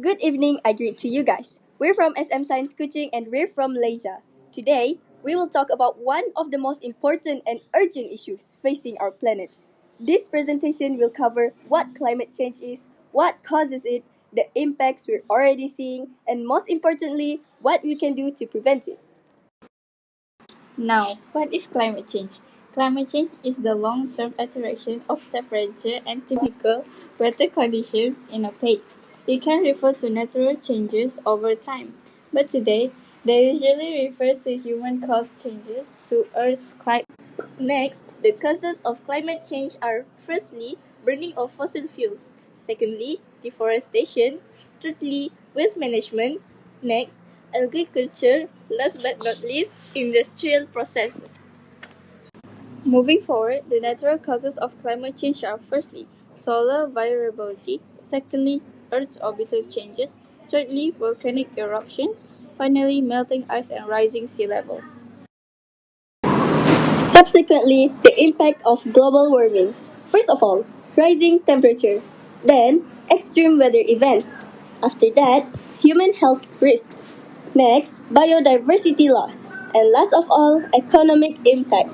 Good evening, I greet to you guys. We're from Sains Kuching and we're from Malaysia. Today, we will talk about one of the most important and urgent issues facing our planet. This presentation will cover what climate change is, what causes it, the impacts we're already seeing, and most importantly, what we can do to prevent it. Now, what is climate change? Climate change is the long-term alteration of temperature and typical weather conditions in a place. It can refer to natural changes over time, but today they usually refer to human-caused changes to Earth's climate. Next, the causes of climate change are firstly, burning of fossil fuels, secondly, deforestation, thirdly, waste management, next, agriculture, last but not least, industrial processes. Moving forward, the natural causes of climate change are firstly, solar variability, secondly, Earth's orbital changes, thirdly, volcanic eruptions, finally, melting ice and rising sea levels. Subsequently, the impact of global warming. First of all, rising temperature. Then, extreme weather events. After that, human health risks. Next, biodiversity loss. And last of all, economic impact.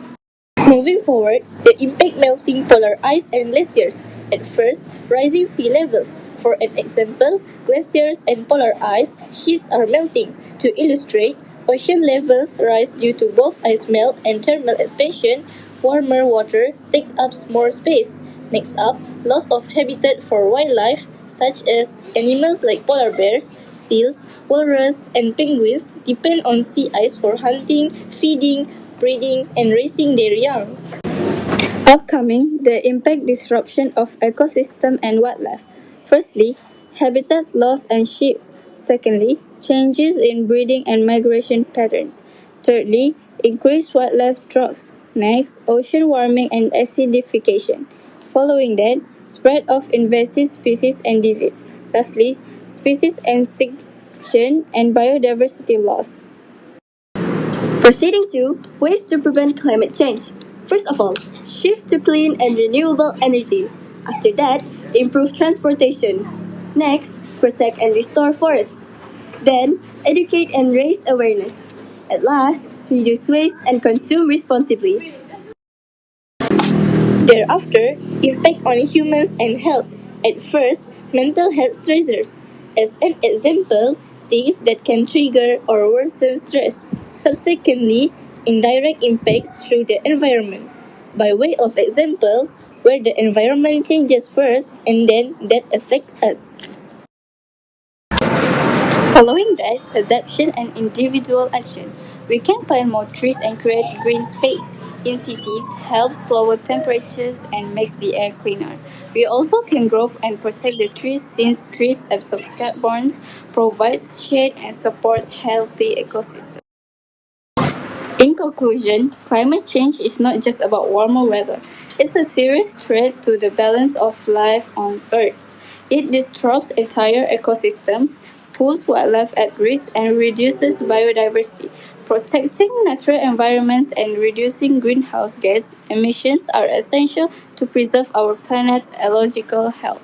Moving forward, the impact melting polar ice and glaciers. At first, rising sea levels. For an example, glaciers and polar ice sheets are melting. To illustrate, ocean levels rise due to both ice melt and thermal expansion. Warmer water takes up more space. Next up, loss of habitat for wildlife, such as animals like polar bears, seals, walrus, and penguins depend on sea ice for hunting, feeding, breeding, and raising their young. Upcoming, the impact disruption of ecosystem and wildlife. Firstly, habitat loss and shift. Secondly, changes in breeding and migration patterns. Thirdly, increased wildlife drugs. Next, ocean warming and acidification. Following that, spread of invasive species and disease. Lastly, species extinction and biodiversity loss. Proceeding to ways to prevent climate change. First of all, shift to clean and renewable energy. After that, improve transportation. Next, protect and restore forests. Then, educate and raise awareness. At last, reduce waste and consume responsibly. Thereafter, impact on humans and health. At first, mental health stressors. As an example, things that can trigger or worsen stress. Subsequently, indirect impacts through the environment. By way of example, where the environment changes first and then that affects us. Following that, adaptation and individual action. We can plant more trees and create green space. In cities, helps lower temperatures and makes the air cleaner. We also can grow and protect the trees since trees absorb carbon, provides shade and supports healthy ecosystems. In conclusion, climate change is not just about warmer weather. It's a serious threat to the balance of life on Earth. It disrupts entire ecosystem, puts wildlife at risk, and reduces biodiversity. Protecting natural environments and reducing greenhouse gas emissions are essential to preserve our planet's ecological health.